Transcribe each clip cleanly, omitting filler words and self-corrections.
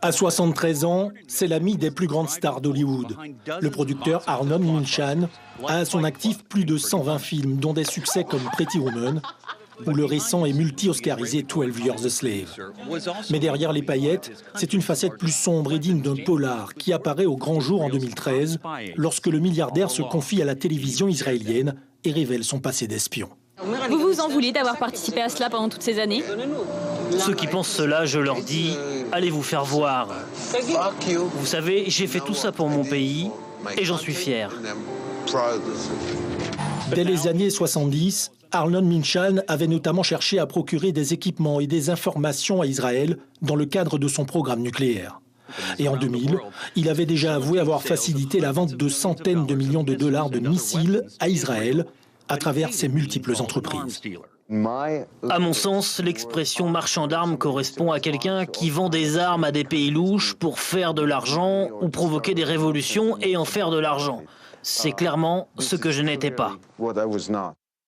À 73 ans, c'est l'ami des plus grandes stars d'Hollywood. Le producteur Arnon Milchan a à son actif plus de 120 films, dont des succès comme Pretty Woman ou le récent et multi-oscarisé 12 Years a Slave. Mais derrière les paillettes, c'est une facette plus sombre et digne d'un polar qui apparaît au grand jour en 2013, lorsque le milliardaire se confie à la télévision israélienne et révèle son passé d'espion. Vous vous en voulez d'avoir participé à cela pendant toutes ces années? Ceux qui pensent cela, je leur dis, allez vous faire voir. Vous savez, j'ai fait tout ça pour mon pays et j'en suis fier. Dès les années 70, Arnon Milchan avait notamment cherché à procurer des équipements et des informations à Israël dans le cadre de son programme nucléaire. Et en 2000, il avait déjà avoué avoir facilité la vente de centaines de millions de dollars de missiles à Israël à travers ses multiples entreprises. À mon sens, l'expression marchand d'armes correspond à quelqu'un qui vend des armes à des pays louches pour faire de l'argent ou provoquer des révolutions et en faire de l'argent. C'est clairement ce que je n'étais pas.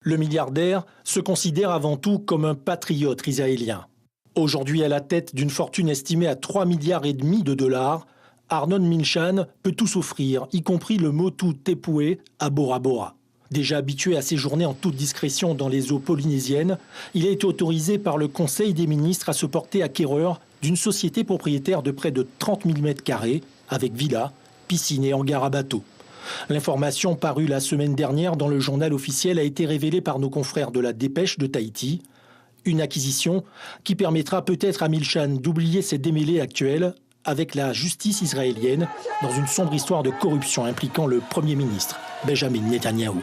Le milliardaire se considère avant tout comme un patriote israélien. Aujourd'hui à la tête d'une fortune estimée à 3,5 milliards de dollars, Arnon Milchan peut tout s'offrir, y compris le motu tepoué à Bora Bora. Déjà habitué à séjourner en toute discrétion dans les eaux polynésiennes, il a été autorisé par le Conseil des ministres à se porter acquéreur d'une société propriétaire de près de 30 000 m², avec villa, piscine et hangar à bateau. L'information parue la semaine dernière dans le journal officiel a été révélée par nos confrères de la Dépêche de Tahiti. Une acquisition qui permettra peut-être à Milchan d'oublier ses démêlés actuels avec la justice israélienne dans une sombre histoire de corruption impliquant le Premier ministre Benjamin Netanyahou.